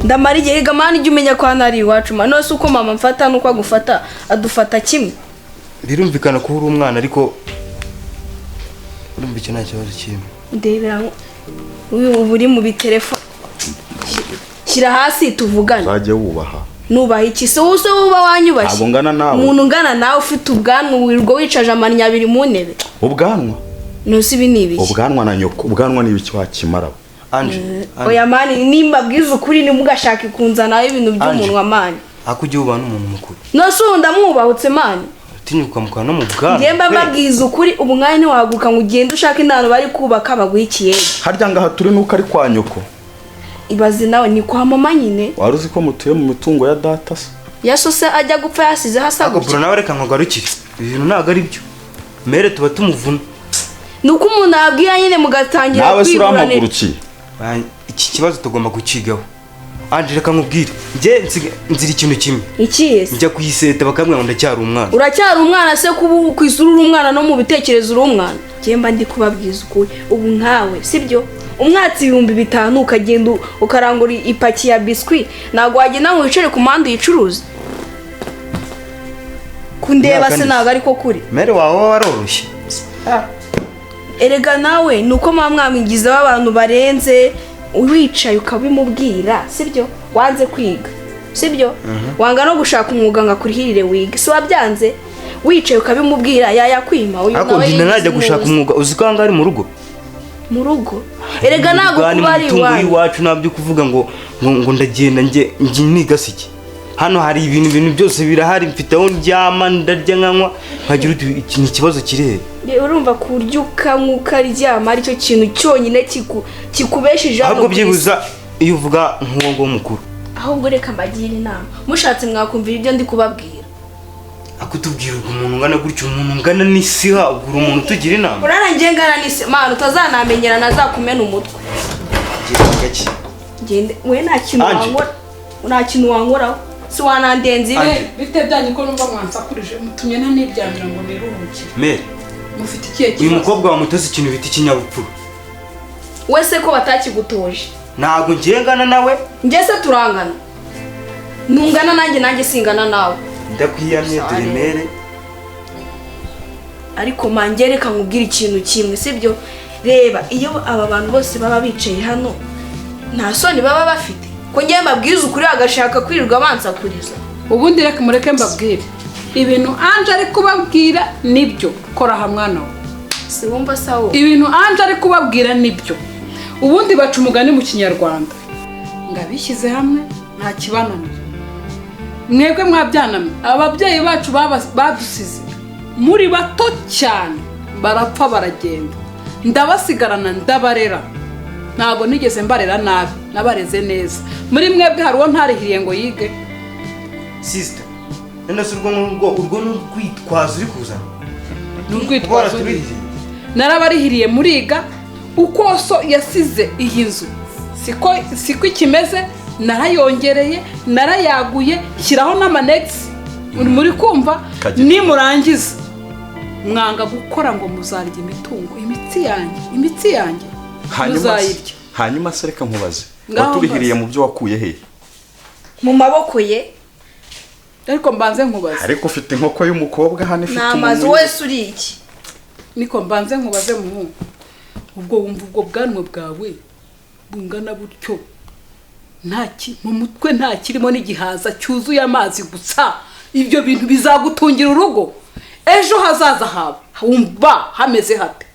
ndamara igihe gamana ijye umenya ko hano ari iwacu mano se uko mama mfata nuko agufata adufata kimwe birumvikana ko uri umwana ariko urumva icyo nta kibazo kimwe ndebera ubu uri mu bitelefone shyira hasi tuvugane uzajye wubaha nubaha iki se wose wuba wanyubashye abo ngana nawe umuntu ungana nawe ufite ubwanwa wirirwa wicaje amanya abiri mu ntebe ubwanwa nusi ibi ni ibiki ubwanwa na nyoko ubwanwa ni ibiki wakimara oya mani nimba bwiza ukuri nimugashaka ikunzanaho ibintu by'umunwa mani akujya ubana n'umuntu mukuru nose ndamwubahutse mani tinyuka mukana no mu bwanwa ngemba mbabwiza ukuri ubu mwanya ntiwaguka ngo ugende ushaka inano bari kubaka baguhikiye harya ngaha turi nuko ari kwa nyoko ibaze nawe ni kwa mama nyine wari uzi ko mutuye mu mitungo ya data se yaso se ajya gupfa yasize hasa gutya nawe reka nkagarukire ibintu ntago ari byo mere tuba tumuvuna nuko umuntu abwira nyine mugatangira nawe se uramugurukiye iki kibazo tugomba gucigaho anje reka nkubwire nje nzira ikintu kimwe ikiyese njya kuyiseta bakamwe ngo ndacyari umwana uracyari umwana se kubu kwisura umwana no mu bitekerezo uri umwana gemba ndi kubabwiza ukuri ubu nkawe sibyo umwatsi 5,000 ukagenda ukarangura ipaki ya biscuit nago wagenda ngo wicare ku mande yicuruza kundeba se nago ariko kuri mere wawe waroroshye erega nawe nuko mwamwigize abantu barenze wicaye ukabimubwira sibyo wanze kwiga sibyo wanga no gushaka umwuga ngakurihirire wiga si wabyanze wicaye ukabimubwira yayakwima uyu nawe ndina najya gushaka umwuga uziko anga ari mu rugo erega nago kuba ari iwacu nabyo kuvuga ngo ndagenda nge nigasiki hano hari ibintu byose birahari mfite aho ndyama ndarya nkanywa nkagira iki ikibazo kirehe urumva kuryuka nk'ukaryama aricyo kintu cyonyine kikubesheje ahubwo byibuza iyo uvuga nk'uwo mukuru ahubwo reka mbagira inama mushatse mwakumvira ibyo ndi kubabwira akutubwira umuntu ungana gutyo umuntu ungana n'isiha ubwo umuntu tugira inama urarangiye ngana n'isi mana utazanamenyera nazakumena umutwe gende we nta kintu wankoraho si wanandenze ibe bite byanyu ko numva mwansakurije mutumye nta n'ibyandira ngo niruhukire mere mufite ikihe kibazo uyu mukobwa wamutose ikintu bita ikinyabupfura wese ko batakigutoje ntabwo ngengana nawe njye se turangana ntungana nanjye singana nawe ndakwiyamye dore mere ariko mangereka nkubwira ikintu kimwe sibyo reba iyo aba bantu bose baba bicaye hano nta soni baba bafite ko ngiye mbabwiza ukuri agashaka kwirirwa bansakuriza ubundi reka mureke mbabwire ibintu anje ari kubabwira nibyo kora hamwana we si wumva sawo ibintu anje ari kubabwira nibyo ubundi baca umugani mu kinyarwanda ngabishyize hamwe nta kibananira mwebwe mwabyanamye ababyeyi bacu badusize muri bato cyane barapfa baragenda ndabasigarana ndabarera ntabwo nigeze mbarera nabi nabareze neza muri mwebwe hari uwo ntarihiriye ngo yige sister nenda se urwo n'urwitwazo uri kuzana n'urwitwazo narabarihiriye muriga uko so yasize iyi nzu siko ikimeze narayongereye narayaguye shyiraho n'amanegisi muri kumva nimurangiza mwanga gukora ngo muzarya imitungo imitsi yanjye muzayirya hanyuma se reka nkubaze waturihiriye mu byo wakuye hehe mu maboko ye ariko mbanze nkubaze ariko ufite inkoko y'umukobwa hano ifite n'amazi wese uri iki niko mbanze nkubaze muhungu ubwo wumva ubwo bwanwa bwawe bungana butyo mu mutwe nta kirimo n'igihaza cyuzuye amazi gusa ibyo bintu bizagutungira urugo ejo hazaza hawe wumva hameze hate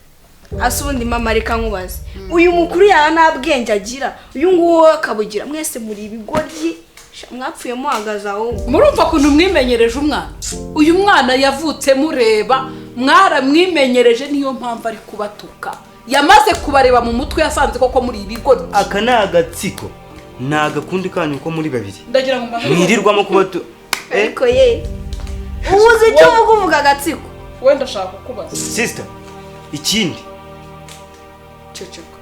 hasi ubundi mama reka nkubaze uyu mukuru yawe nta bwenge agira uyu nguwo akabugira mwese muri ibigoryi mwapfuye muhagaze aho murumva ukuntu mwimenyereje umwana uyu mwana yavutse mureba mwaramwimenyereje niyo mpamvu ari kubatuka yamaze kubareba mu mutwe yasanze koko muri ibigoryi aka ni agatsiko ni agakundi kanyu ko muri babiri ndagira ngo mwirirwamo kubatu ariko ye ubuze icyo uvuga agatsiko wenda ndashaka kukubaza sister ikindi ceceka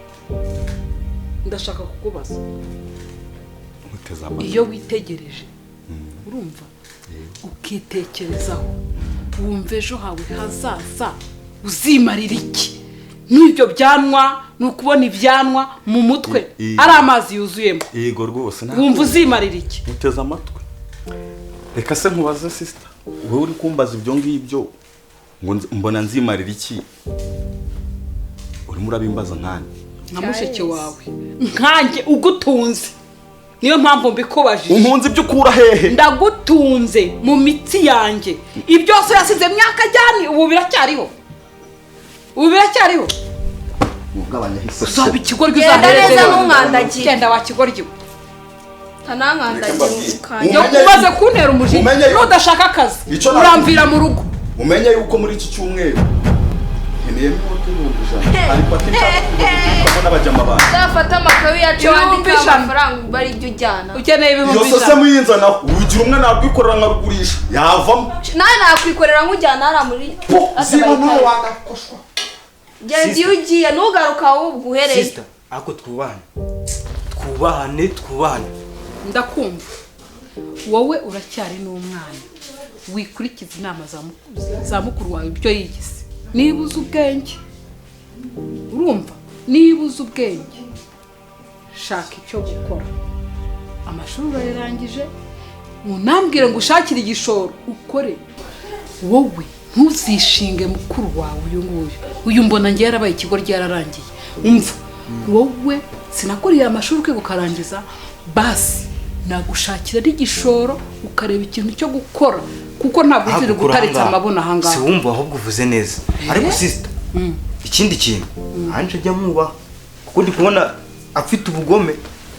ndashaka kukubaza iyo witegereje urumva ukitekerezaho wumva ejo hawe hazaza uzimarira iki n'ibyo byanwa ni ukubona ibyanwa mu mutwe ari amazi yuzuyemo. Yego rwose wumva uzimarira iki? Muteze amatwi. Reka se nkubaze sister, wowe uri kumbaza ibyo ngibyo ngo mbona nzimarira iki? Urimo urabimbaza nkani nka musheke wawe nkanjye ugutunze, niyo mpamvu mbikubajije. Umpunzi ibyo ukura hehe? Ndagutunze mu mitsi yanjye, ibyo byose yasize myaka jyani ubu biracyariho, Ugabanya hise. uzaba ikigoryi Genda neza n'umwandagiye. Genda wa kigoryi. Tanankandagiye ukanye. Yo kumaze kuntera umujinya n'udashaka akazi uramvira mu rugo. Umenye yuko muri iki cyumweru nkeneyemo utubujana ariko atinshaka n'abajama bana. Zafata amakabi yacu wandika amafaranga bari ibyo ujyana. Ukeneye ibihumbi Iyo sose muyinzana ugira umwe nabwikorera nkarugurisha yavamo. Nawe nakwikorera nkujyana ara muri. Ziba nawe wagakoshwa. Genda iyo ugiye ntugaruka ahubwo uhereye. Sister, ako twubahane. Ndakumva. Wowe uracyari n'umwana. Wikurikiza inama za mukuru wawe ibyo yigize. Niba uzi ubwenge. Urumva? Niba uzi ubwenge. Shaka icyo gukora. Amashuri urayarangije. Unambwire ngo ushakire igishoro ukore. Wowe ntuzishinge mukuru wawe uyu nguyu. Uyu mbona ngiye yarabaye ikigo ryararangiye. Umva. Wowe sinakuriye amashuri kwiga ukarangiza basi nagushakira igishoro ukareba ikintu cyo gukora kuko ntabwo uzira gutaritsa amabona ahangaha. Si wumva ahubwo uvuze neza. Ariko sister, ikindi kintu anje ajya muba kuko ndi kubona afite ubugome.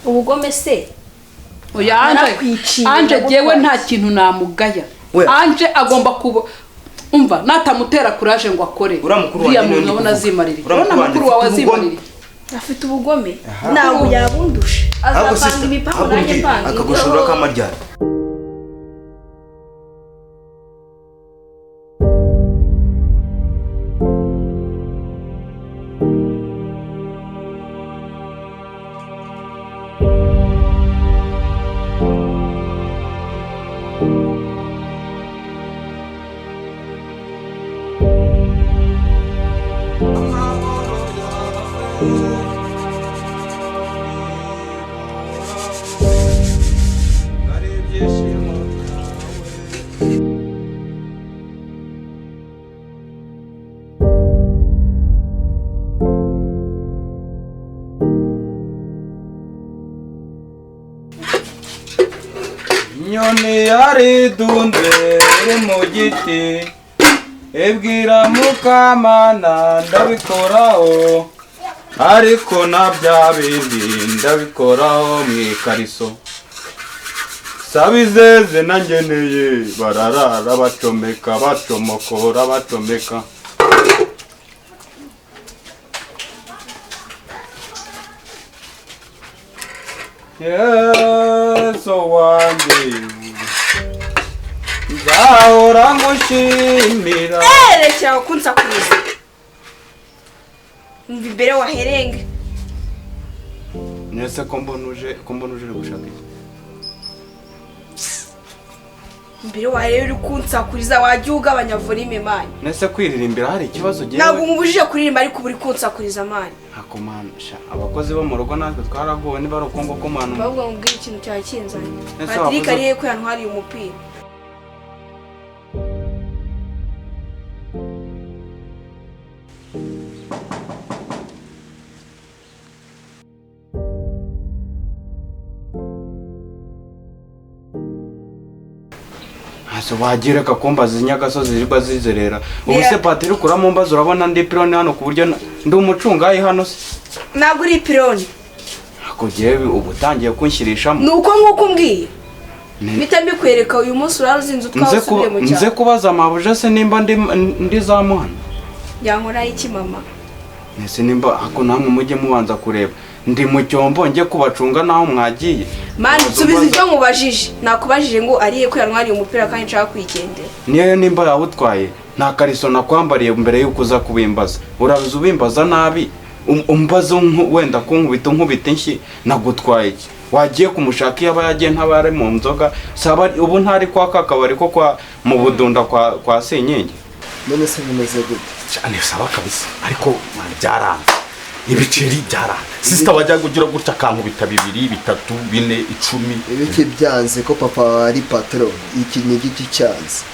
Ubugome se? Oya anje jewe nta kintu namugaya. Anje agomba kuba umva natamutera kuraje ngo akore. Uriya muntu abona azimarira. Urabona mukuru wawe azimarira. Afite ubugome nawe yabundusha. Azapanga imipango nanjye panga. Akagushura kamaryara. Inyoni yaridunze mu giti ibwira Mukamana ndabikoraho ariko na bya bindi ndabikoraho mu ikariso sabizeze nangeneye bararara bacomeka bacomokora bacomeka Yesu wanjye nzahora ngushimira. Rekera kunsa kuriza. Umva imbere waherenge. Nese ko mbona uje gushaka iki? Imbere wahereye uri kunsa kuriza wajya ugabanya volume mani. Nese kwiririmbira hari ikibazo giye. Ntabwo umubujije kuririmba ariko buri kunsa kuriza mani. Hakomanisha abakozi bo mu rugo natwe twaragowe niba ari ukongo ko manu. Bavuga ngo ubwire ikintu cyawe kinzanye. Patrick ariye ko yantwariye umupira. Ase wagira kakombaza inyagasozi zirwa zizerera. Ubuse Patrick uramumbaza urabona ndi pironi hano ku buryo ndi umucungayi hano se. Ntabwo uri pironi. Ako jewe ubutangiye kunshirishamo. Nuko nkuko umbwiye. Bita mbikwereka uyu munsi uraruzinze utwasubiye mu cyaro. Nze kubaza amabuje se nimba ndi zamuhana. Yankora iki mama? Nese nimba ako namwe mujye mubanza kureba. Ndi mu cyombo nje kubacunga naho mwagiye. Mani subiza ibyo nkubajije. Nakubajije ngo ariye ko yantwariye umupira kandi nshaka kwigendera. Niyo nimba yawutwaye nta kariso nakwambariye mbere yuko uza kubimbaza. Urabiza ubimbaza nabi. Umbazo wenda kunkubita nkubita inshyi nagutwaye iki? Wagiye kumushaka iyo aba yagiye ntabare mu nzoga saba ubu ntari kwa kakabari ko kwa mu budunda kwa Senyenge. None se bimeze gute? cyane saba kabisa ariko byaranze ibiceri byaranze sister wajya kugira gutya kankubita 2 3 4 10 ibiki byanze ko papa ari patron iki ni giti cyanze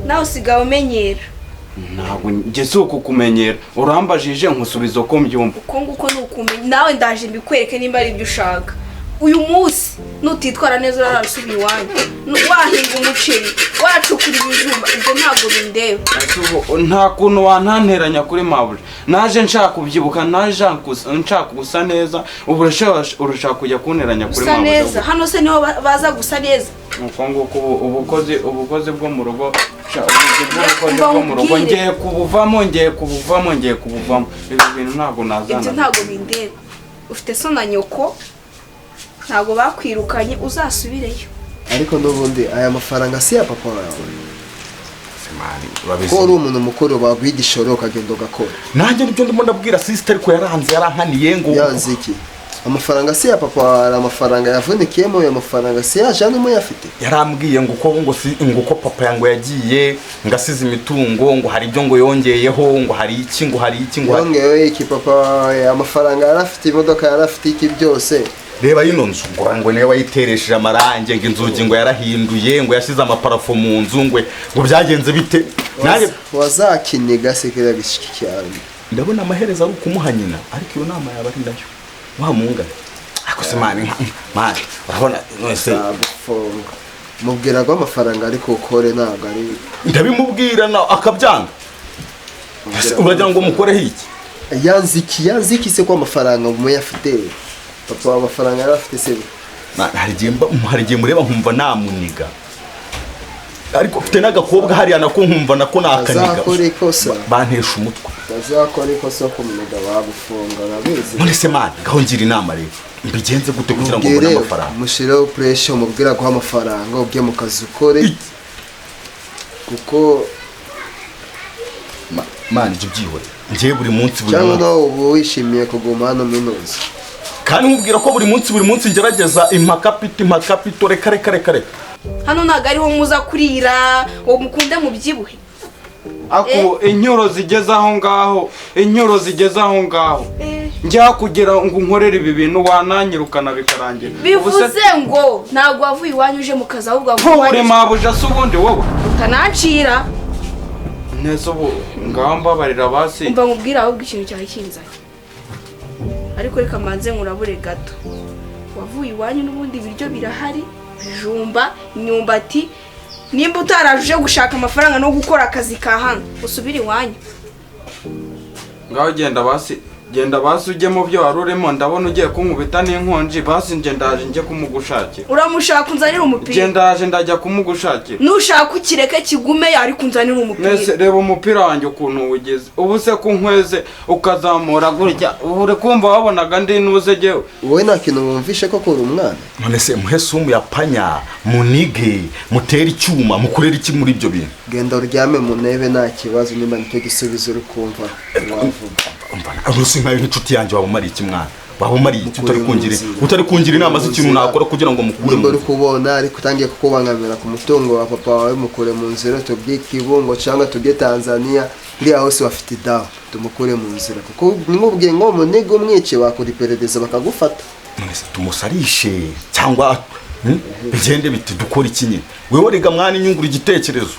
nawe usigaye umenyera ntabwo ngeze uko kumenyera urambajije nkusubiza ko mbyumva uko nguko ni ukumenya nawe ndaje mbikwereke nimba ari ibyo ushaka uyu munsi nutitwara neza urarasubiye iwanyu wahinga umuceri wacukura ibijumba ibyo ntabwo bindeba nta kuntu wantanteranya kuri mabuja naje nshaka kubyibuka naje nshaka gusa neza ubu urashaka kujya kunteranya kuri mabuja gusa neza hano se niho baza gusa neza nuko nguko ubukozi bwo mu rugo ngiye kubuvamo ibi bintu ntabwo nazana ibyo ntabwo bindeba ufite so na nyoko ntabwo bakwirukanye uzasubireyo ariko n'ubundi aya mafaranga si ya papa wawe semari ko urabizi uri umuntu mukuru bagwigisha rero ukagenda ugakora nanjye nibyo ndimo ndabwira sister ariko yarankaniye ngo yanze iki amafaranga si ya papa wawe amafaranga yavunikiyemo ya mafaranga si ya jana umwe yafite yarambwiye ngo ko papa yango yagiye ngasize imitungo ngo hari ibyo ngo yongeyeho ngo hari iki ngo yongeyeho iki papa wawe amafaranga yarafite imodoka yarafite iki byose reba yino nzu ngo niwe wayiteresheje amarange ngo inzugi ngo yarahinduye ngo yashize amaparafo mu nzu ngo byagenze bite nanjye wazakiniga se kira gishiki cyane ndabona amaherezo ari ukumuha nyina ariko iyo nama yaba ari ndayo wamunga ako se mani urabona nose gufunga mubwira ko amafaranga ariko ukore ntabwo ari ndabimubwira na akabyanga uragira ngo mukoreho iki yanziki se ko amafaranga muyafite papa amafaranga yarafite se hari igihe mureba nkumva namuniga ariko mfite n'agakobwa hariya nako nkumva nako nakaniga bantesha umutwe bazakora ikosa ko muniga bagufunga nabizi none se mani gaho ngira inama rero mbigenze gute kugira ngo mbone amafaranga mushireho pressure umubwira ko amafaranga ubye mu kazi ukore kuko mani ibyo byihore ngiye buri munsi cyangwa nawe ubu wishimiye kuguma hano minuzi kandi nkubwira ko buri munsi ngerageza impakapito reka hano ntabwo ariho muza kurira ngo mukunde mubyibuhe ako inyuro zigeze aho ngaho njya kugira ngo nkorere ibi bintu wananyirukana bikarangira bivuze ngo ntabwo wavuye iwanyu uje mu kazi ahubwo wavuye mabuja se ubundi wowe utanancira neza ubu ngaho mbabarira basi umva nkubwira ahubwo ikintu cyawe kinzanye ariko reka manze nkurabure gato wavuye iwanyu n'ubundi ibiryo birahari bijumba imyumbati nimba utarajuje gushaka amafaranga no gukora akazi ka hano usubire iwanyu ngaho genda basi ujye mu byo wari urimo ndabona ugiye kunkubita n'inkonji basi ndaje njye kumugushakira uramushaka unzanira umupira ndajya kumugushakira nushaka ukireke kigume ariko unzanira umupira reba umupira wanjye ukuntu ugeze ubu se kunkweze ukazamura gutya uri kumva wabonaga ndi nuze jyewe wowe nta kintu wumvishe ko kuri umwana none se muhe sumu ya panya munige mutere icyuma mukorera iki muri ibyo bintu genda uryame mu ntebe nta kibazo niba nicyo gisubizo uri kumva rusi nkayo nk'inshuti yanjye wabumariye iki mwana wabumariye iki utari kungira inama z'ikintu nakora kugira ngo mukure mu uri kubona ariko utangiye kukubangamira ku mutungo wa papa wawe mukure mu nzira tubye Kibungo cyangwa tubye Tanzania uriya hose bafite dawa tumukure mu nzira kuko nimubwiye ngo muniga umwice bakora iperereza bakagufata tumusarishe cyangwa bigende biti dukora iki nyine wewe riga mwana inyungura igitekerezo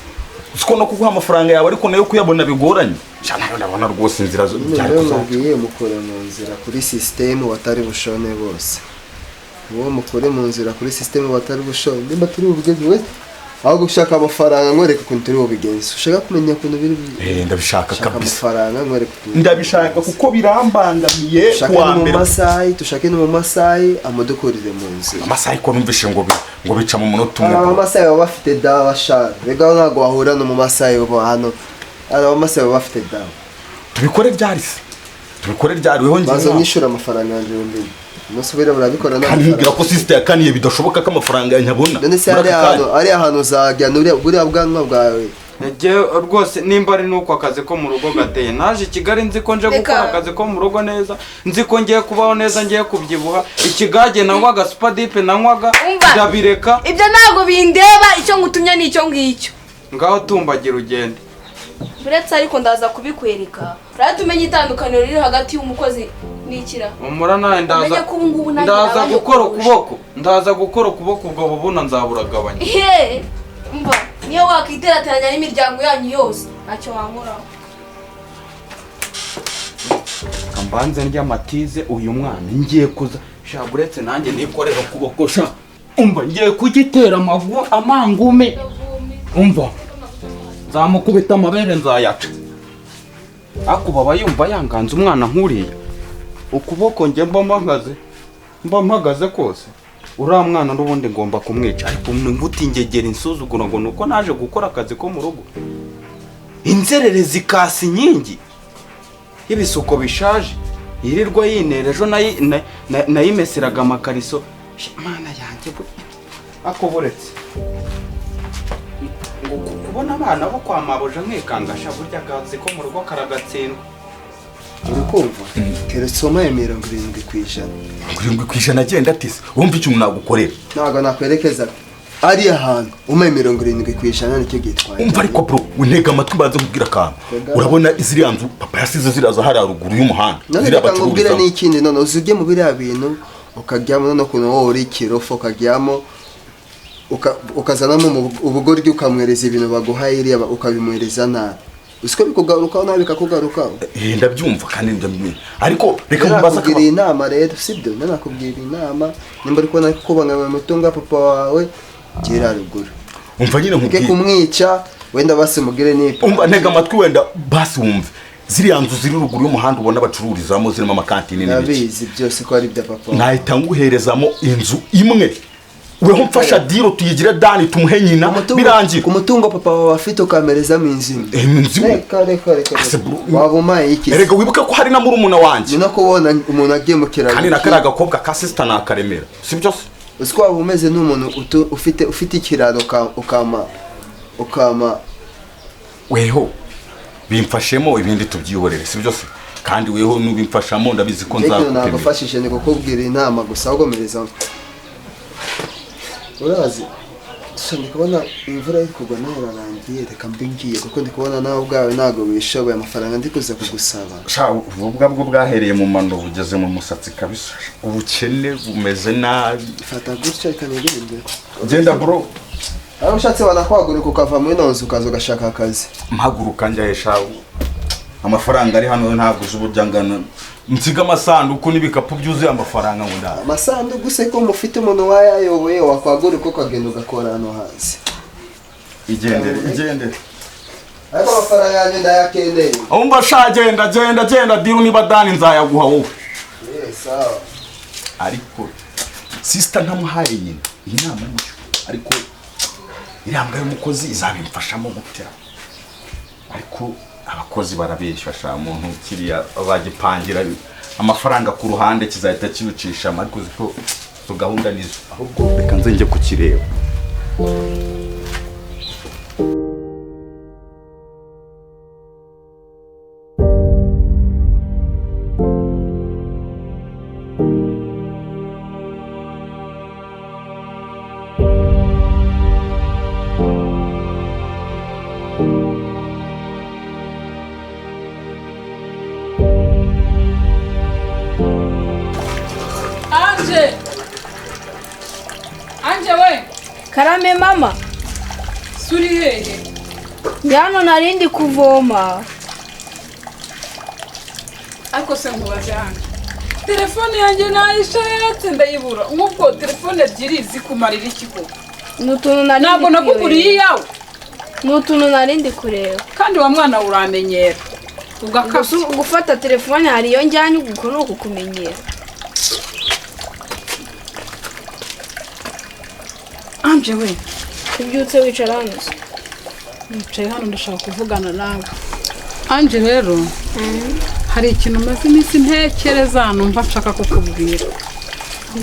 uko no kuguha amafaranga yawe ariko nayo kuyabona bigoranye cyane ndabona rwose inzira zo byari mukore mu nzira kuri system watari bushone bose uwo mukore mu nzira kuri system watari bushone nimba turi ubugeze aho gushaka amafaranga nkwereka ukuntu turi bubigenze ushaka kumenya ukuntu biri ndabishaka kabisa amafaranga nkwereka ndabishaka kuko birambangamiye kuwa mbere tushake no mu masayi amodokorire mu nzira amasayi ko numvishe ngo bica mu munota umwe amasayi baba bafite dawa shara rega ntago wahura no mu masayi bo hano amasayi baba bafite dawa tubikore ryari weho ngiye bazo nishura amafaranga yanjye y'undi musubira burabikora kandi ngira ko sister yakaniye bidashoboka ko amafaranga yanyabona none se ari ahantu uzajya buriya bwanwa bwawe rwose nimba ari nuko akazi ko mu rugo gateye naje Kigali nzi ko nje gukora akazi ko mu rugo neza nzi ko ngiye kubaho neza ngiye kubyibuha ikigage nanywaga supadipe nanywaga ndabireka ibyo ntabwo bindeba icyo ngutumye n'icyo ngicyo ngaho tumbagira ugende uretse ariko ndaza kubikwereka rero tumenye itandukaniro riri hagati y'umukozi n'ikira umura nawe umenye ko ubu ngubu nanjye ndaza nabanje gukora kurusha. ukuboko ubwo bubuna nzaburagabanya Ihe, mva niyo wakiterateranya n'imiryango yanyu yose ntacyo wankoraho. kambanze ndya matize uyu mwana ngiye kuza shaburetse nanjye nikorera ukuboko sha umva ngiye kugitera amangume umva nzamukubita amabere nzayaca ako baba yumva yanganza umwana nk'uriya ukuboko njye mba mpagaze kose uriya mwana n'ubundi ngomba kumwica ariko ngutingegera insuzugura ngo nuko naje gukora akazi ko mu rugo inzerere zikasa inkingi y'ibisuko bishaje yirirwa yinera ejo nayimeseraga amakariso mana yanjye ako buretse kubona abana bo kwa mabuja mwikangasha burya akazi ko mu rugo karagatsindwa uri kumva keretse umaye 70%. 70% agenda atise wumva icyo umuntu nagukorera ntabwo nakwerekeza ari ahantu umaye 70% nicyo gitwaye. umva ariko bro wintega amatwi baze kubwira akantu urabona iziriya nzu papa yasize ziraza hari haruguru y'umuhanda none bakangubwira n'ikindi none uzujye mu biriya bintu ukajyamo no kuno wowe uri kirofo ukajyamo ukazanamo ubugoryi ukamwereza ibintu baguhaye iriya ukabimwereza nabi usiko bikugarukaho nabi bikakugarukaho. ndabyumva kandi ndabimenye ariko reka mubaza akubwira inama rero sibyo nanakubwira inama nimba ariko nakubangamiye mutunga papa wawe gira ruguru umva nyine nkubwire kumwica wenda basimugire nipa umva ntega amatwi wenda basi wumve ziriya nzu ziri ruguru y'umuhanda ubona bacururizamo zirimo amakantine n'ibiki nabizi byose ko ari bya papa nahita nguherezamo inzu imwe weho mfasha diro tuyigira dani tumuhe nyina birangira ku mutungo papa wawe afite ukamerezamo inzu reka waba umaye iki erega wibuke ko hari na murumuna wanjye ni no kubona umuntu agiye mu kiraro kandi nakariya gakobwa ka sister nakaremera si byo se uziko waba umeze n'umuntu ufite ikiraro ukama weho bimfashemo ibindi tubyiyorere si byo se kandi weho nubimfashamo ndabizi ko nzakupimira nagufashije ni kukubwira inama gusa ugomereza urazi ndi kubona imvura iri kugwa nawe urarangiye reka mbi ngiye kuko ndi kubona nawe ubwawe ntabwo wishoboye amafaranga ndi kuza kugusaba ubwo bwo bwahereye mu mano bugeze mu musatsi kabisa ubukene bumeze nabi fata gutya reka nirinde genda bro aho ushatse wanakwagurika ukava muri nonzi ukaza ugashaka akazi mpaguruka njyahesha amafaranga ari hano ntabwo uzi uburyo angana nsiga amasanduku n'ibikapu byuzuye amafaranga ngo ndaha amasanduku se ko mufite umuntu wayayoboye wakwagurika ukagenda ugakora hano hasi igendere ariko amafaranga yanjye ndayakeneye umva sha genda diru niba dani nzayaguha wowe sawa ariko sister ntamuhaye nyine iyi nama y'umuco ariko irambwa y'umukozi izabimfashamo gutera ariko abakozi barabeshya sha muntu kiriya bagipangira amafaranga ku ruhande kizahita kibicisha ariko ziko zo gahunda nizo ahubwo reka nze njye kukireba Anje we Karame mama suri hehe Yano narindi kuvoma ariko se nkubaze hano telefone yanjye nayishatse ndayibura nk'ubwo telefone ebyiri zikumarira ikigo ntabwo nakuguriye iyawe n'utuntu narindi kureba kandi wa mwana uramenyera ugakabya gufata telefone hari iyo njyanye uko nuko kumenyera Anje we ubyutse wicara hano nicaye hano ndashaka kuvugana nawe Anje rero hari ikintu maze iminsi ntekereza numva nshaka kukubwira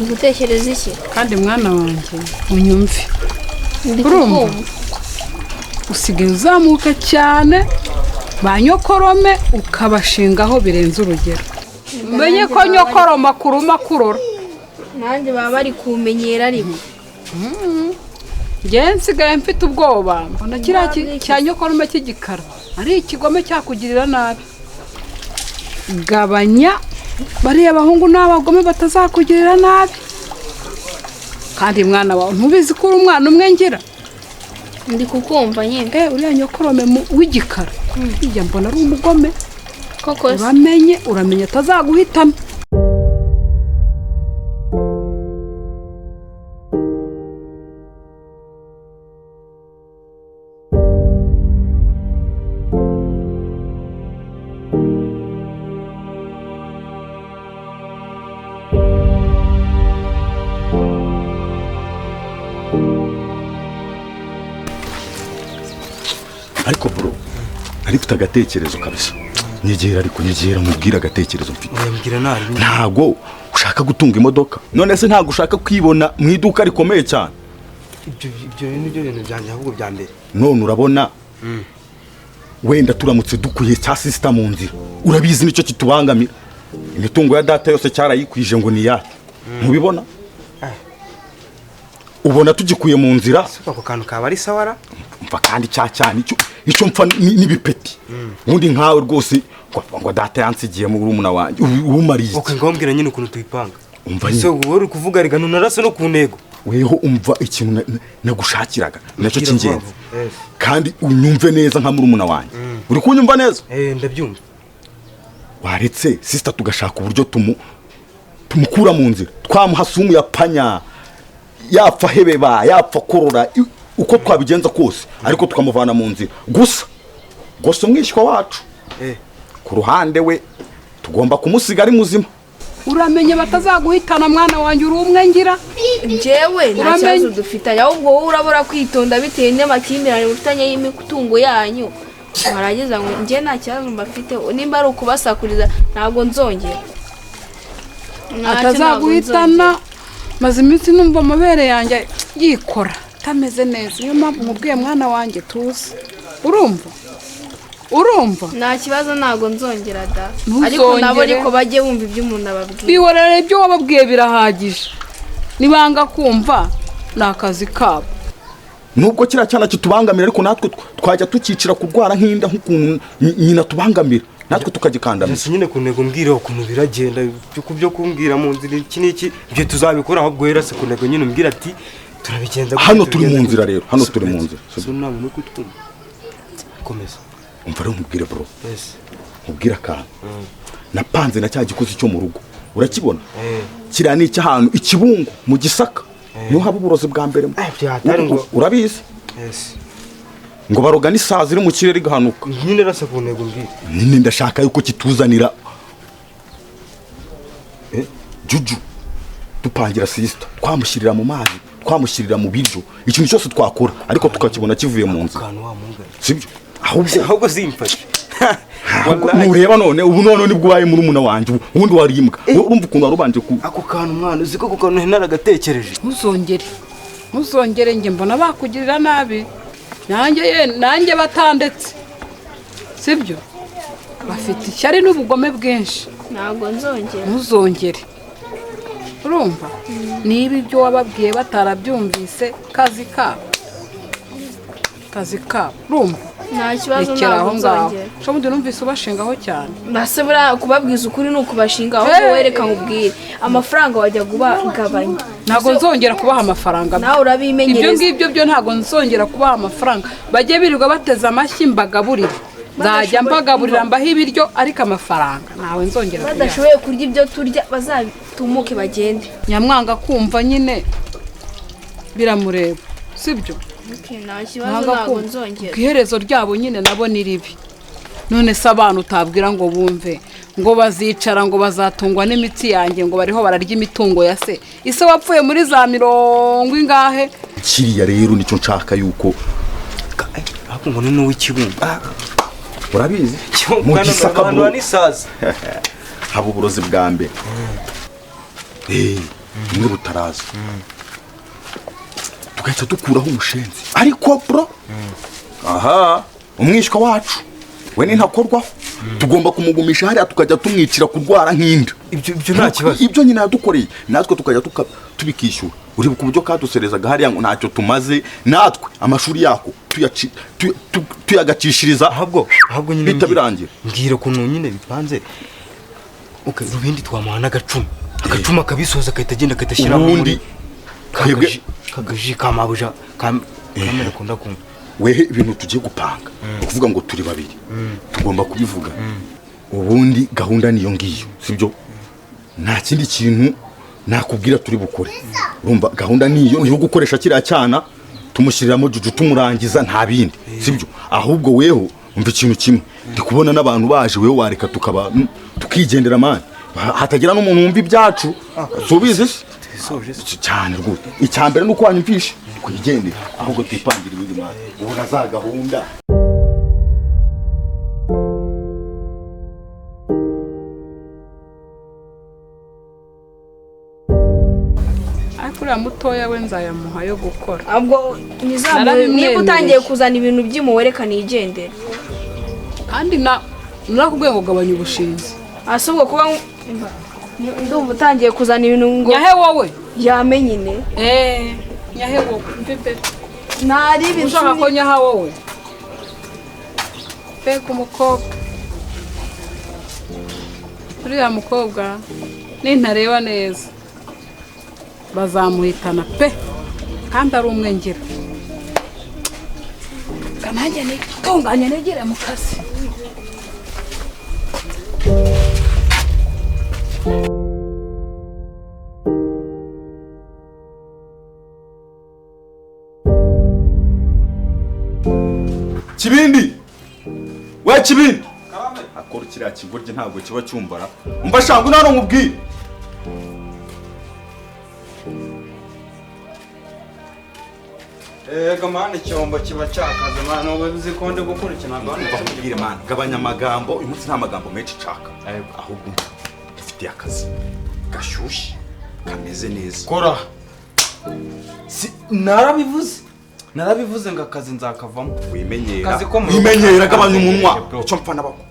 gutekereza iki kandi mwana wanjye unyumve urumva usigaye uzamuka cyane ba nyokorome ukabashingaho birenze urugero menye ko nyokoroma kuruma kurora nanjye baba bari kumenyera ariko nsigaye mfite ubwoba mbona kiriya cya nyokorome cy'igikara ari ikigome cyakugirira nabi. Gabanya bariya abahungu n'abagome batazakugirira nabi. Kandi mwana wawe ntubizi ko uri umwana umwe ngira. Ndi kukumva nyine. Uriya nyokorome w'igikara. Ijya mbona ari umugome. Koko uramenye atazaguhitamo. ariko bro ari mfite agatekerezo kabisa. Nyegera ariko nyegera mubwira agatekerezo mfite. Mbwira nari. Ntago ushaka gutunga imodoka. None se ntago ushaka kwibona mu iduka rikomeye cyane. Ibyo nibyo bintu byanjye ahubwo bya mbere. None urabona wenda turamutse dukuye cya sister mu nzira. Urabizi nicyo kitubangamira. Imitungo ya data yose cyarayikwije ngo ni yake. Mubibona? Ubona tugikuye mu nzira. Ako kantu kaba ari sawara. Mva kandi cyane icyo mpfa n'ibipeti. Ubundi nkawe rwose ngo data yansigiye mu rumuna wanjye. Ubumariye. Okay, ngombwira nyine ukuntu tuyipanga. Umva nyine. So uri kuvuga rigano narase no ku ntego. Weho umva ikintu nagushakiraga. Nacyo cy'ingenzi. Kandi unyumve neza nka murumuna wanjye. Uri kunyumva neza? Ndabyumva. Waretse sister tugashaka uburyo tumukura mu nzira. Twamuhasumu ya panya. Yapfa hebeba, yapfa korora uko twabigenza kose, ariko tukamuvana mu nzira. Gusa umwishywa wacu ku ruhande we tugomba kumusiga ari muzima. Uramenye batazaguhitana mwana wanjye uri umwe ngira. Njyewe nta kibazo dufitanye, ahubwo wowe urabura kwitonda bitewe n'amakimbirane mufitanye y'imitungo yanyu. Barageza ngo njye nta kibazo mbafite, nimba ari ukubasakuriza ntabwo nzongera. Atazaguhitana. Maze iminsi numva amabere yanjye yikora tameze neza. Niyo mpamvu mubwiye mwana wanjye tuzi. Urumva? Nta kibazo ntago nzongera da. Ariko nabo ariko bajye bumva ibyo umuntu ababwiye. Biworere ibyo wababwiye birahagije. Nibanga kumva nakazi kabo. Nubwo kira cyana kitubangamira ariko natwe twajya tukicira kurwara nk'inda nk'ukuntu nyina tubangamira. Natwe tukagikandamira. Ese nyine kunego mbwira ukuntu biragenda byo kumbwira mu nzira iki niki ibyo tuzabikora ahubwo yerase kunego nyine umbwira ati turabigenza. Hano turi mu nzira rero. Hano turi mu nzira. So nawe no kutwumva. Komeza. Umva rero mubwire bro. Mubwira ka. Napanze na cya gikozi cyo mu rugo. Urakibona? Kira ni cy'ahantu ikibungo mu Gisaka. Niho haba uburozi bwa mbere. Urabizi? Ngo baroga n'isazi iri mu kirere gahanuka. Nyine rasa ku ntego mbwira. Nyine ndashaka yuko kituzanira Juju dupangira sister twamushyirira mu mazi, twamushyirira mu biryo, ikintu cyose twakora ariko tukakibona kivuye mu nzira. Sibyo? Ahubwo simfashe. Nureba none ubu none nibwo baye muri umuna wanjye ubundi warimbwa. Urumva ukuntu warubanje ku ako kantu mwana uziko ku kantu naragatekereje. Ntuzongere nge mbona bakugirira nabi. Nanjye batandetse. Sibyo? Bafite ishyari n'ubugome bwinshi. Ntabwo nzongera. Ntuzongere. Urumva? Niba ibyo wababwiye batarabyumvise kazi kabo. Urumva? Nta kibazo ntabwo nzongera. Shobundi numvise ubashingaho cyane. Nasabura kubabwiza ukuri nuko bashingaho ngo wereka nkubwire. Amafaranga wajya gubagabanya. Ntago nzongera kubaha amafaranga. Nawe urabimenyereza. Ibyo ngibyo byo ntago nzongera kubaha amafaranga. Bajye birirwa bateza amashyi mbagaburira. Nzajya mbagaburira mbaho ibiryo ariko amafaranga nawe nzongera kubaha. Badashoboye kurya ibyo turya bazatumuke bagende. Nyamwanga kumva nyine biramureba. Sibyo? Nta kibazo ntabwo nzongera. Iherezo ryabo nyine nabo ni ribi. None se abantu utabwira ngo bumve ngo bazicara ngo bazatungwa n'imitsi yanjye ngo bariho bararya imitungo ya se. Ise wapfuye muri za 70 ingahe? Kiriya rero nicyo nshaka yuko ako ngo ni w'ikibumba. Urabizi? Mu Gisaka bro n'isazi. Haba uburozi bwa mbere. Ni butaraza. Tugahita dukuraho umushenzi. Ariko bro. Aha, umwishywa wacu. We ni ntakorwa. tugomba kumugumisha hariya tukajya tumwicira kurwara nk'inda. ibyo nta kibazo. Ibyo nyine yadukoreye natwe tukajya tubikishyura. Uribuka uburyo kaduserezaga hariya ngo ntacyo tumaze, natwe amashuri yako tuyagacishiriza ahubwo nyine bitabirangira. mbwira ukuntu nyine bipanze. Okay, Rubindi twamuha n'agacuma akabisoza akahita agenda akahita ubundi kagaji kamabuja kamera kunda kumva. Wehe ibintu tugiye gupanga kuvuga ngo turi babiri tugomba kubivuga. Ubundi gahunda niyo ngiyo, sibyo? Nta kindi kintu nakubwira turi bukore. Urumva gahunda niyo gukoresha kiriya cyana tumushyiriramo juju tumurangiza nta bindi, sibyo? Ahubwo weho umva ikintu kimwe, ndi kubona n'abantu baje, wewe wareka tukigendera mani, hatagira n'umuntu wumva ibyacu. Subize cyane rwose. Icyambere nuko wanyumvisha kwigendera, ahubwo twipangira ibindi mani. Ubona za gahunda. Akuriya mutoya we nzayamuha yo gukora. Abwo niba utangiye kuzana ibintu by'umuwerekana yigendera. Kandi narakubwiye ngo gabanya ubushinzi. Asubwo kuba ndumva utangiye kuzana ibintu ngo nyahe wowe yamenye ine. Nyahe wowe mpepe. Nari ibintu ushaka ko nyaha wowe. Pe ku mukobwa. Uriya mukobwa nintareba neza bazamuhitana pe, kandi ari umwe ngira. Kanajya ni tunganya negere mu kazi. Kibindi, we Kibindi, akora kiriya kigoryi ntabwo kiba cyumbara. Umva shangu naro nkubwire. Mani cyombo kiba cyakaze mani, ubu zikonde gukurikirana gahunda. Mbabwire mani, gabanya amagambo. Uyu munsi nta magambo menshi nshaka, ahubwo dufite akazi gashyushye kameze neza. Kora narabivuze ngo akazi nzakavamo. Wimenyera gabanya umunwa. Icyo mpfa nabako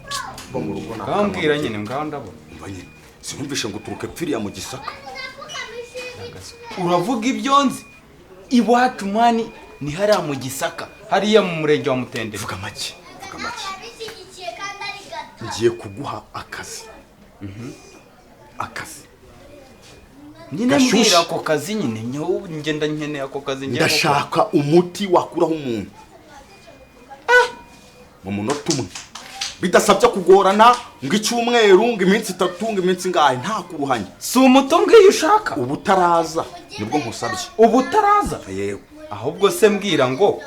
bo mu rugo na kambwira nyine ngandabo. Umva nyine sinumvishe ngo turuke pfiriya mu Gisaka. Uravuga ibyo nzi. Iwacu mani ni hariya mu Gisaka, hariya mu murenge wa Mutendere. Vuga make. Ngiye kuguha akazi. Akazi nyine mbwira ako kazi nyine ngenda nkeneye ako kazi. Ndashaka umuti wakuraho umuntu mu munota umwe, bidasabye kugorana ngo icyumweru ngo iminsi 3 ngo iminsi ngahe, nta kuruhanya. Si umuto ngiye ushaka ubutaraza nibwo nkusabye. Ubutaraza yewe, ahubwo se mbwira ngo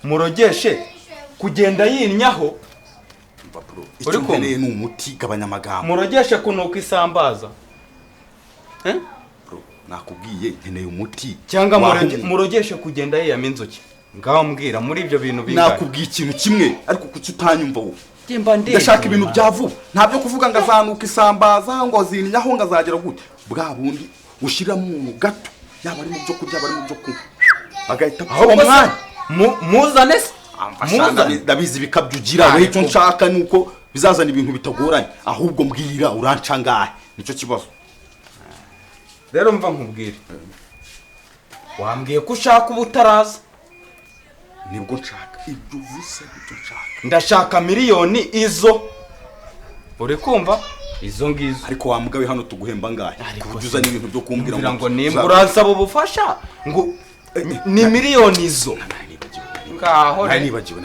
murogeshe kugenda yinyaho. icyo nkeneye ni umuti, gabanya amagambo. Murogeshe kunuka isambaza. Bro, nakubwiye nkeneye umuti. Cyangwa murogeshe kugenda yiyama inzuki. Ngaho mbwira muri ibyo bintu bingahe. Nakubwiye ikintu kimwe ariko kuki utanyumva wowe. Ndashaka ibintu bya vuba, ntabyo kuvuga ngo azanuka isambaza ngo azinyaho ngo azagera gute. Bwa bundi ushyira mu gato, yaba ari mu byo kurya bari mu byo kunywa, bagahita umwanya muzane se. Ndabizi bikabyugira. We icyo nshaka nuko bizazana ibintu bitagoranye, ahubwo mbwira uranca ngahe, nicyo kibazo. Rero mva nkubwire, wambwiye ko ushaka ubutaraza. Nibwo nshaka ibyo uvuze, ibyo nshaka. Ndashaka miliyoni izo, uri kumva? Izo ngizo. Ariko wamugawe hano tuguhemba ngahe, kubujuza n'ibintu byo kumbwira ngo nimba uransaba ubufasha ngo ni miliyoni izo. Ngaho nibagiwe.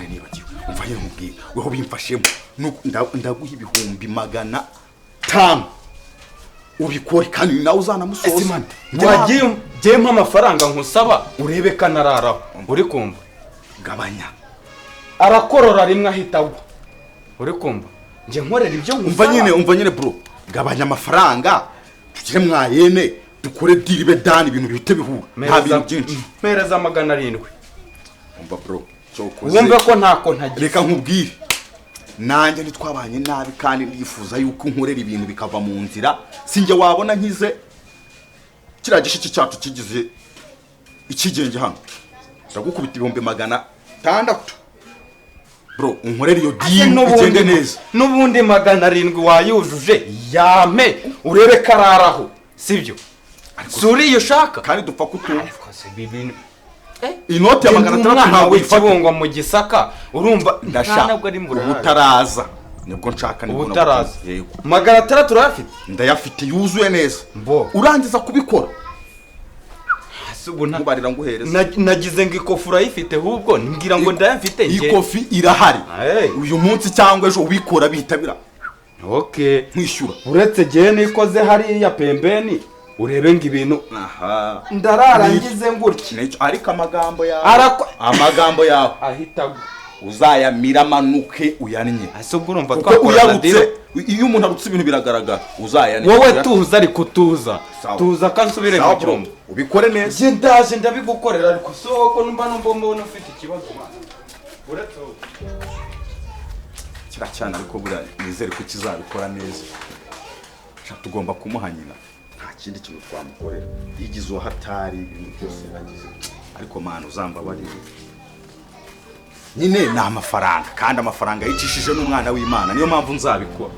Umva yero mubwira, weho bimfashemo ndaguha ibihumbi 500 ubikore kandi nawe uzanamusoza. Wagiye mpa amafaranga nkusaba urebe kanararaho, uri kumva? Gabanya. Arakorora rimwe ahitagwa, uri kumva? Nje nkorera ibyo nkusaba. Umva nyine bro, gabanya amafaranga tugire mwayene dukore diribe dani ibintu bihite bihura. Nta bintu byinshi. Mereza 700. Umva bro, cyokoze. Wumve ko ntako ntagize. Reka nkubwire. Nanjye ntitwabanye nabi kandi ndifuza yuko nkorera ibintu bikava mu nzira. Sinjye wabona nkize kira gishiki cyacu kigize ikigenge hano. Ndagukubita 600. bro unkorera iyo dini igende neza n'ubundi 700 wayujuje yame urebe kararaho sibyo suri iyo shaka kandi dupfa kutumva bibintu inoti ya 600 ntabwo ifungwa mu gisaka urumva ndashaka ubutaraza nibwo nshaka nibwo ubutaraza 600 turafite ndayafite yuzuye neza mbo urangiza kubikora subuna mubarira nguhereza nagize ngo ikofi urayifite ahubwo ngira ngo ndayafite nge ikofi irahari uyu munsi cyangwa ejo ubikora bitabira okay nkwishyura uretse gihe nikoze hariya pembeni urebe ngo ibintu ndararangize ngutya ariko amagambo yawe ahita uzayamira manuke uyannye asubwo urumva twakora iyo umuntu arutse ibintu biragaragara uzayannye wowe tuza ariko tuza kansubire mu cyumba ubikore neza je ndaje ndabigukorera ariko soko numva mbona ufite ikibazo uretse kiracyana ariko buriya nizere ko kizabikora neza tugomba kumuha nyina nta kindi kintu twamukorera yigize uwo hatari ibintu byose yagize ariko mana uzambabarire nyine ni amafaranga kandi amafaranga yicishije n'umwana w'Imana niyo mpamvu nzabikora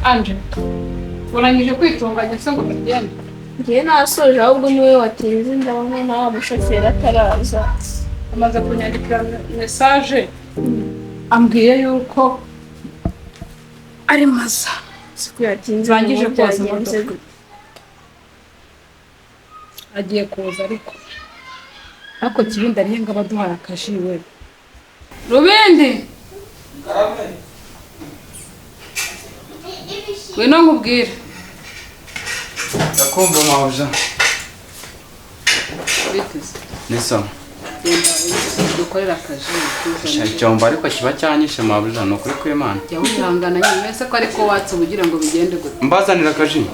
Anje urangije kwitunganya se ngo tugende ngiye nasoje ahubwo niwe watinze ndabona nta mushoferi ataraza amaze kunyandikira message ambwiye yuko ari maza siku yatinze zangije koza imodoka agiye kuza ariko kibindi arihe ngo abaduhaye akaji we Rubindi wino nkubwire ndakumva mawuja biteze nisa dukorera akaji cyomba ariko kiba cyanyishe mawuja no kuri kw'Imana jya wihangana nyine ese ko ariko watse ubugira ngo bigende gute mbazanira akaji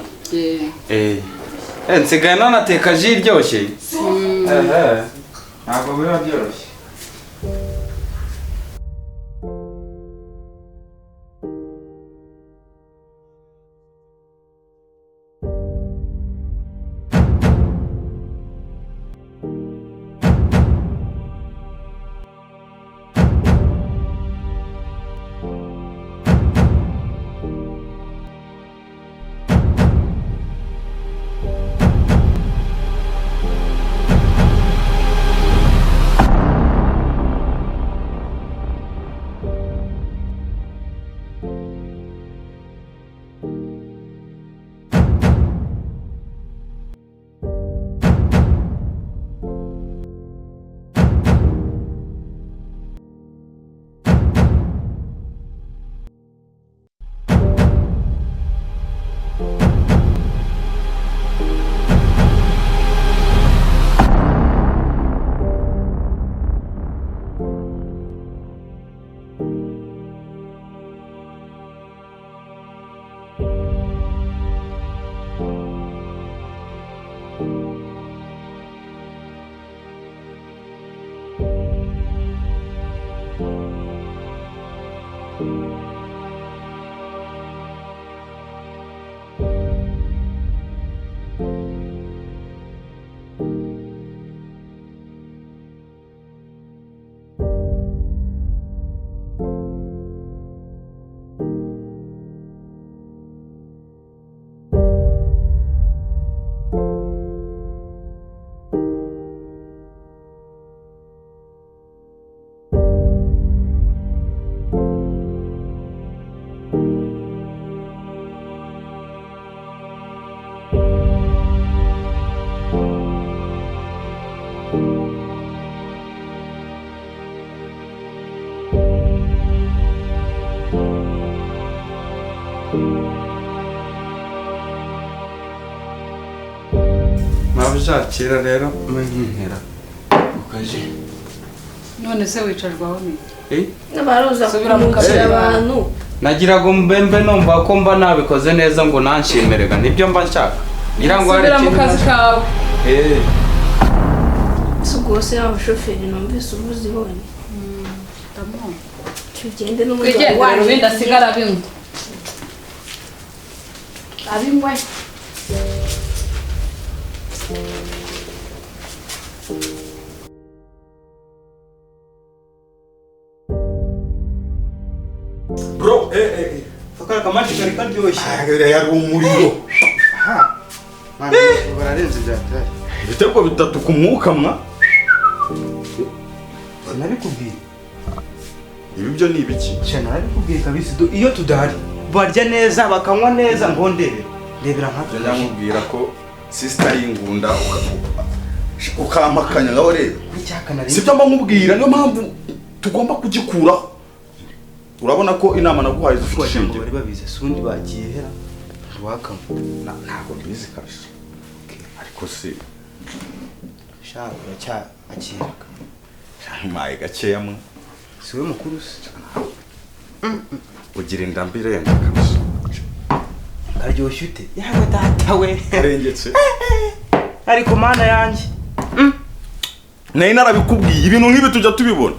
nsigaye nanateka ji iryoshye ntabwo biba byoroshye mabishakira rero mwinkera ukaje none se wicarwaho ni n'abaruza kumukira abantu nagiraga mbembe numva ko mba nabikoze neza ngo nanshimerega nibyo mba nshaka ngira ngo hari ikintu mu kazi kawe sugose y'abashoferi numvise uvuze ibonye tamam ugende n'ubundi twigendere rubindi asigara abinywa abinywe bro fakara kamashi kari karyoshye yari umuriro mwana bararenze byatari ibitego bitatu ku mwuka mwa sinabikubwiye ibi byo ni ibiki cyane narabikubwiye kabisa iyo tudahari barya neza bakanywa neza ngo ndebera nkatwe ndamubwira ko sister ari ingunda ukampakanya ngaho rero sibyo mba nkubwira niyo mpamvu tugomba kugikuraho urabona ko inama naguhaye zifite ishingiro bari babize sundi bagiye hera wakamo ntabwo mbizi kabisa ariko se shaka cya akiraka maye gakeya mwe siwe mukuru se ugira indambire kabisa karyoshye ute yawe data we arengetse ariko mana yanjye nari narabikubwiye ibintu nk'ibi tujya tubibona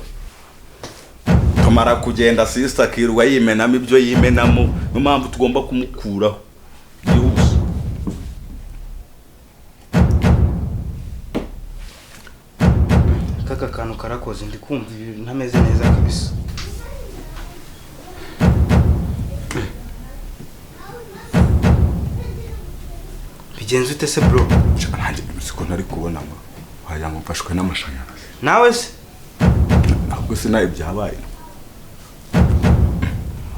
tumara kugenda sister akirwa yimenamo ibyo yimenamo niyo mpamvu tugomba kumukuraho byihuse kaka kantu karakoze ndi kumva ibintu ntameze neza kabisa bigenze ute se bro nanjye siko ntari kubona ngo wagira ngo mfashwe n'amashanyarazi nawe se ntabwo se nawe byabaye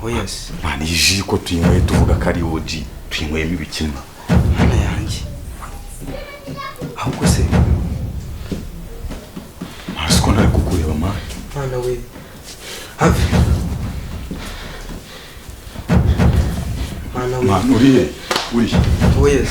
yes mwana iyi ji ko tuyinyweye tuvuga ko ari oji tuyinyweyemo ibikina mana yanjye ahubwo se siko ntari kukureba mwana mwana we have mwana we mwana urihe urihe yes